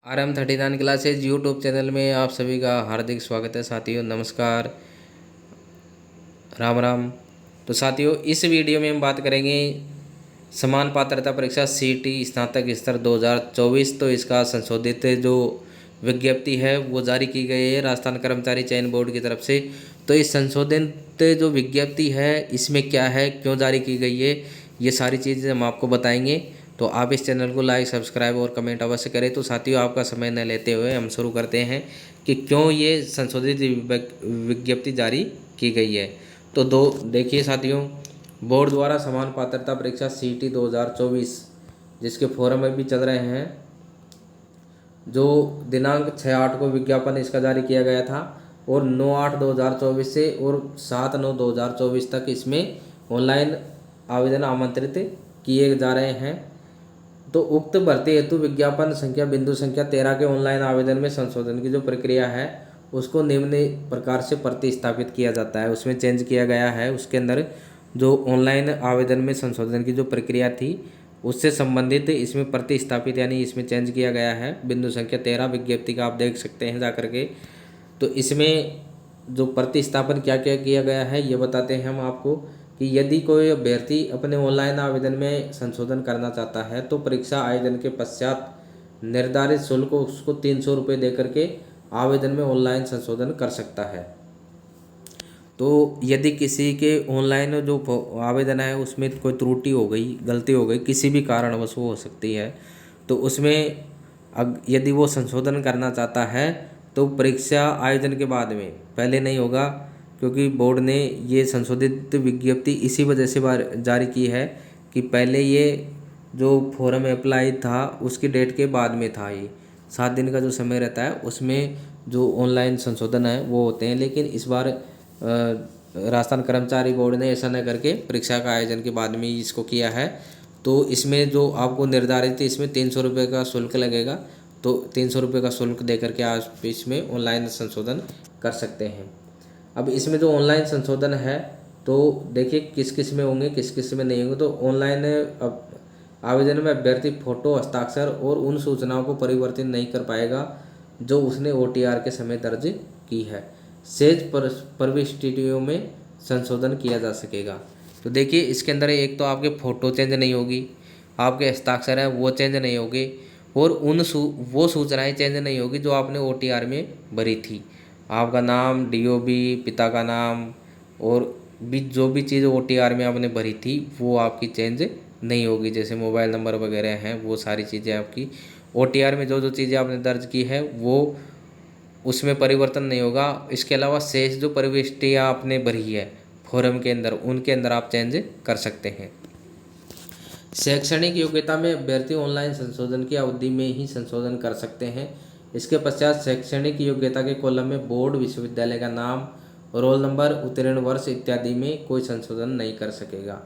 RM39 classes YouTube channel में आप सभी का हार्दिक स्वागत है साथियों। नमस्कार, राम राम। तो साथियों, इस वीडियो में हम बात करेंगे समान पात्रता परीक्षा सीटी स्नातक स्तर 2024। तो इसका संशोधित जो विज्ञप्ति है वो जारी की गई है राजस्थान कर्मचारी चयन बोर्ड की तरफ से। तो इस संशोधित जो विज्ञप्ति है इसमें क्या है, क्यों जारी की गई है, ये सारी चीज़ें हम आपको बताएंगे। तो आप इस चैनल को लाइक, सब्सक्राइब और कमेंट अवश्य करें। तो साथियों, आपका समय न लेते हुए हम शुरू करते हैं कि क्यों ये संशोधित विज्ञप्ति जारी की गई है। तो देखिए साथियों, बोर्ड द्वारा समान पात्रता परीक्षा सीटी 2024 जिसके फॉर्म अभी चल रहे हैं, जो दिनांक 6/8 को विज्ञापन इसका जारी किया गया था और 9/8/2024 से और 7/9/2024 तक इसमें ऑनलाइन आवेदन आमंत्रित किए जा रहे हैं। तो उक्त भर्ती हेतु विज्ञापन संख्या बिंदु संख्या 13 के ऑनलाइन आवेदन में संशोधन की जो प्रक्रिया है उसको निम्न प्रकार से प्रतिस्थापित किया जाता है। उसमें चेंज किया गया है। उसके अंदर जो ऑनलाइन आवेदन में संशोधन की जो प्रक्रिया थी उससे संबंधित इसमें प्रतिस्थापित यानी इसमें चेंज किया गया है। बिंदु संख्या 13 विज्ञप्ति का आप देख सकते हैं जा करके। तो इसमें जो प्रतिस्थापन क्या क्या किया गया है ये बताते हैं हम आपको कि यदि कोई अभ्यर्थी अपने ऑनलाइन आवेदन में संशोधन करना चाहता है तो परीक्षा आयोजन के पश्चात निर्धारित शुल्क उसको 300 रुपये दे करके आवेदन में ऑनलाइन संशोधन कर सकता है। तो यदि किसी के ऑनलाइन जो आवेदन है उसमें कोई त्रुटि हो गई, गलती हो गई, किसी भी कारणवश वो हो सकती है, तो उसमें यदि वो संशोधन करना चाहता है तो परीक्षा आयोजन के बाद में, पहले नहीं होगा, क्योंकि बोर्ड ने ये संशोधित विज्ञप्ति इसी वजह से जारी की है कि पहले ये जो फॉर्म अप्लाई था उसकी डेट के बाद में था। ये 7 दिन का जो समय रहता है उसमें जो ऑनलाइन संशोधन है वो होते हैं, लेकिन इस बार राजस्थान कर्मचारी बोर्ड ने ऐसा न करके परीक्षा का आयोजन के बाद में इसको किया है। तो इसमें जो आपको निर्धारित इसमें 300 रुपये का शुल्क लगेगा। तो 300 रुपये का शुल्क दे करके आप इसमें ऑनलाइन संशोधन कर सकते हैं। अब इसमें जो ऑनलाइन संशोधन है तो देखिए किस किस में होंगे, किस किस में नहीं होंगे। तो ऑनलाइन अब आवेदन में अभ्यर्थी फोटो, हस्ताक्षर और उन सूचनाओं को परिवर्तित नहीं कर पाएगा जो उसने OTR के समय दर्ज की है। शेष प्रविष्टियों में संशोधन किया जा सकेगा। तो देखिए इसके अंदर एक तो आपके फ़ोटो चेंज नहीं होगी, आपके हस्ताक्षर हैं वो चेंज नहीं होगे और वो सूचनाएं चेंज नहीं होगी जो आपने OTR में भरी थी। आपका नाम, DOB, पिता का नाम और भी जो भी चीज़ OTR में आपने भरी थी वो आपकी चेंज नहीं होगी। जैसे मोबाइल नंबर वगैरह हैं, वो सारी चीज़ें आपकी OTR में जो जो चीज़ें आपने दर्ज की है वो उसमें परिवर्तन नहीं होगा। इसके अलावा शेष जो प्रविष्टियाँ आपने भरी है फॉर्म के अंदर, उनके अंदर आप चेंज कर सकते हैं। शैक्षणिक योग्यता में अभ्यर्थी ऑनलाइन संशोधन की अवधि में ही संशोधन कर सकते हैं। इसके पश्चात शैक्षणिक योग्यता के कॉलम में बोर्ड, विश्वविद्यालय का नाम, रोल नंबर, उत्तीर्ण वर्ष इत्यादि में कोई संशोधन नहीं कर सकेगा।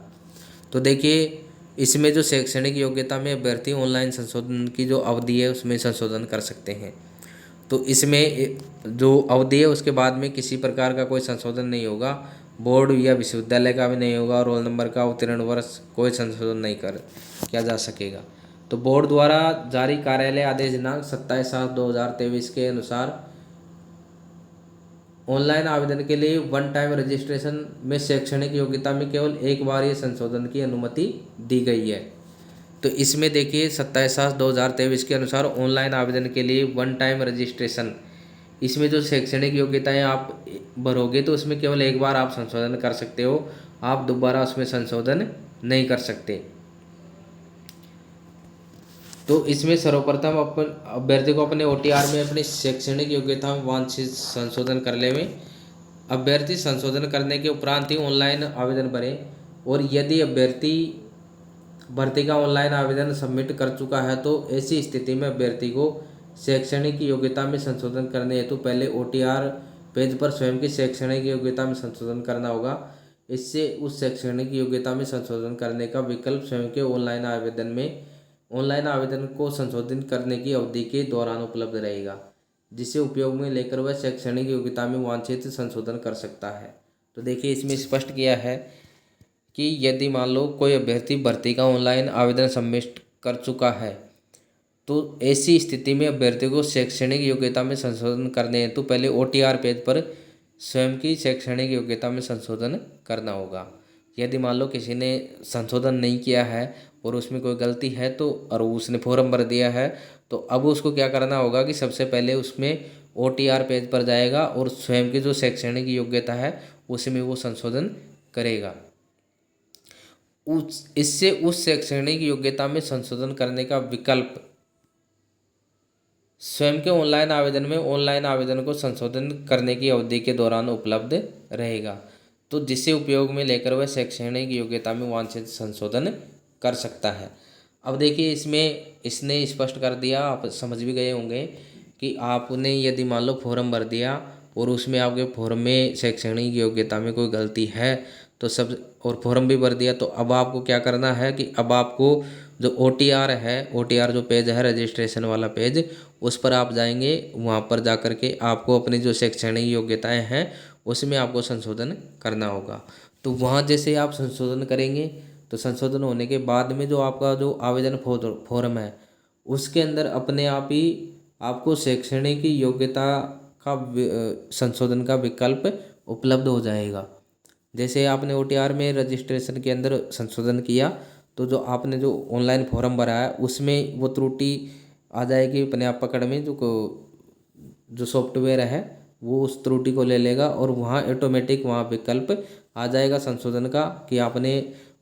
तो देखिए इसमें जो शैक्षणिक योग्यता में अभ्यर्थी ऑनलाइन संशोधन की जो अवधि है उसमें संशोधन कर सकते हैं। तो इसमें जो अवधि है उसके बाद में किसी प्रकार का कोई संशोधन नहीं होगा। बोर्ड या विश्वविद्यालय का भी नहीं होगा, रोल नंबर का, उत्तीर्ण वर्ष कोई संशोधन नहीं किया जा सकेगा। तो बोर्ड द्वारा जारी कार्यालय आदेश दिनांक 27/7/2023 के अनुसार ऑनलाइन आवेदन के लिए वन टाइम रजिस्ट्रेशन में शैक्षणिक योग्यता में केवल एक बार ये संशोधन की अनुमति दी गई है। तो इसमें देखिए 27/7/2023 के अनुसार ऑनलाइन आवेदन के लिए वन टाइम रजिस्ट्रेशन, इसमें जो शैक्षणिक योग्यताएं आप भरोगे तो उसमें केवल एक बार आप संशोधन कर सकते हो, आप दोबारा उसमें संशोधन नहीं कर सकते। तो इसमें सर्वप्रथम अपन अभ्यर्थी को अपने OTR में अपनी शैक्षणिक योग्यता में वांछित संशोधन कर ले में अभ्यर्थी संशोधन करने के उपरांत ही ऑनलाइन आवेदन भरें। और यदि अभ्यर्थी भर्ती का ऑनलाइन आवेदन सबमिट कर चुका है तो ऐसी स्थिति में अभ्यर्थी को शैक्षणिक योग्यता में संशोधन करने हेतु पहले OTR पेज पर स्वयं की शैक्षणिक योग्यता में संशोधन करना होगा। इससे उस शैक्षणिक योग्यता में संशोधन करने का विकल्प स्वयं के ऑनलाइन आवेदन को संशोधित करने की अवधि के दौरान उपलब्ध रहेगा, जिसे उपयोग में लेकर वह शैक्षणिक योग्यता में वांछित संशोधन कर सकता है। तो देखिए इसमें स्पष्ट किया है कि यदि मान लो कोई अभ्यर्थी भर्ती का ऑनलाइन आवेदन सबमिट कर चुका है तो ऐसी स्थिति में अभ्यर्थी को शैक्षणिक योग्यता में संशोधन करने हेतु पहले OTR पेज पर स्वयं की शैक्षणिक योग्यता में संशोधन करना होगा। यदि मान लो किसी ने संशोधन नहीं किया है और उसमें कोई गलती है तो और उसने फॉर्म भर दिया है, तो अब उसको क्या करना होगा कि सबसे पहले उसमें OTR पेज पर जाएगा और स्वयं की जो शैक्षणिक योग्यता है उसमें वो संशोधन करेगा। इससे उस शैक्षणिक योग्यता में संशोधन करने का विकल्प स्वयं के ऑनलाइन आवेदन में ऑनलाइन आवेदन को संशोधन करने की अवधि के दौरान उपलब्ध रहेगा, तो जिसे उपयोग में लेकर वह शैक्षणिक योग्यता में वांछित संशोधन कर सकता है। अब देखिए इसमें इसने स्पष्ट कर दिया, आप समझ भी गए होंगे कि आपने यदि मान लो फॉर्म भर दिया और उसमें आपके फॉर्म में शैक्षणिक योग्यता में कोई गलती है तो सब और फॉर्म भी भर दिया, तो अब आपको क्या करना है कि अब आपको जो OTR है, OTR जो पेज है रजिस्ट्रेशन वाला पेज, उस पर आप जाएंगे। वहाँ पर जा कर के आपको अपनी जो शैक्षणिक योग्यताएं हैं उसमें आपको संशोधन करना होगा। तो वहाँ जैसे आप संशोधन करेंगे तो संशोधन होने के बाद में जो आपका जो आवेदन फॉर्म है उसके अंदर अपने आप ही आपको शैक्षणिक योग्यता का संशोधन का विकल्प उपलब्ध हो जाएगा। जैसे आपने OTR में रजिस्ट्रेशन के अंदर संशोधन किया तो जो आपने जो ऑनलाइन फॉर्म भरा है उसमें वो त्रुटि आ जाएगी अपने आप पकड़ में, जो सॉफ्टवेयर है वो उस त्रुटि को ले लेगा और वहाँ ऑटोमेटिक वहाँ विकल्प आ जाएगा संशोधन का कि आपने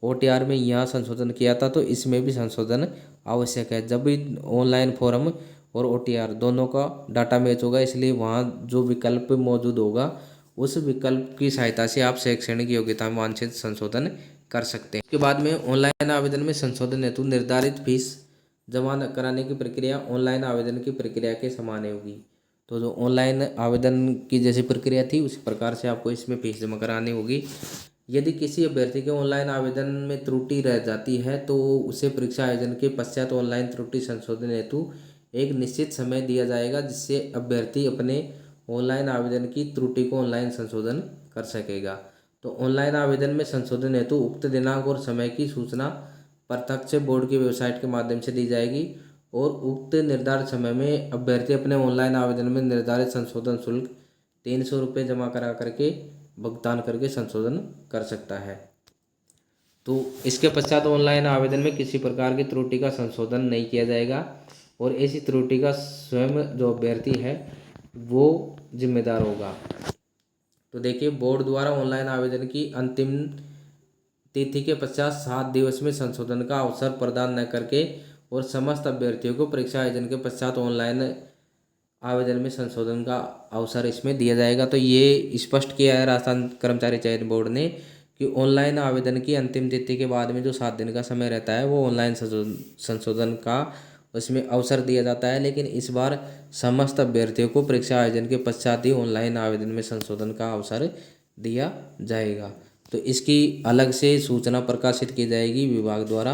OTR में यहाँ संशोधन किया था तो इसमें भी संशोधन आवश्यक है। जब भी ऑनलाइन फॉर्म और OTR दोनों का डाटा मैच होगा, इसलिए वहाँ जो विकल्प मौजूद होगा उस विकल्प की सहायता से आप शैक्षणिक योग्यता में वांछित संशोधन कर सकते हैं। इसके बाद में ऑनलाइन आवेदन में संशोधन हेतु निर्धारित फीस जमा कराने की प्रक्रिया ऑनलाइन आवेदन की प्रक्रिया के समान होगी। तो जो ऑनलाइन आवेदन की जैसी प्रक्रिया थी उसी प्रकार से आपको इसमें फीस जमा करानी होगी। यदि किसी अभ्यर्थी के ऑनलाइन आवेदन में त्रुटि रह जाती है तो उसे परीक्षा आयोजन के पश्चात ऑनलाइन त्रुटि संशोधन हेतु एक निश्चित समय दिया जाएगा, जिससे अभ्यर्थी अपने ऑनलाइन आवेदन की त्रुटि को ऑनलाइन संशोधन कर सकेगा। तो ऑनलाइन आवेदन में संशोधन हेतु उक्त दिनांक और समय की सूचना प्रत्यक्ष बोर्ड की वेबसाइट के माध्यम से दी जाएगी और उक्त निर्धारित समय में अभ्यर्थी अपने ऑनलाइन आवेदन में निर्धारित संशोधन शुल्क 300 रुपये जमा करा करके भुगतान करके संशोधन कर सकता है। तो इसके पश्चात ऑनलाइन आवेदन में किसी प्रकार की त्रुटि का संशोधन नहीं किया जाएगा और ऐसी त्रुटि का स्वयं जो अभ्यर्थी है वो जिम्मेदार होगा। तो देखिए बोर्ड द्वारा ऑनलाइन आवेदन की अंतिम तिथि के पश्चात 7 दिवस में संशोधन का अवसर प्रदान न करके और समस्त अभ्यर्थियों को परीक्षा आयोजन के पश्चात ऑनलाइन आवेदन में संशोधन का अवसर इसमें दिया जाएगा। तो ये स्पष्ट किया है राजस्थान कर्मचारी चयन बोर्ड ने कि ऑनलाइन आवेदन की अंतिम तिथि के बाद में जो 7 दिन का समय रहता है वो ऑनलाइन संशोधन का उसमें अवसर दिया जाता है, लेकिन इस बार समस्त अभ्यर्थियों को परीक्षा आयोजन के पश्चात ही ऑनलाइन आवेदन में संशोधन का अवसर दिया जाएगा। तो इसकी अलग से सूचना प्रकाशित की जाएगी विभाग द्वारा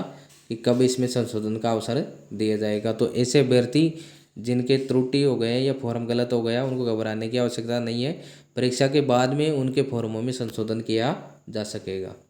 कि कब इसमें संशोधन का अवसर दिया जाएगा। तो ऐसे अभ्यर्थी जिनके त्रुटि हो गए या फॉर्म गलत हो गया उनको घबराने की आवश्यकता नहीं है, परीक्षा के बाद में उनके फॉर्मों में संशोधन किया जा सकेगा।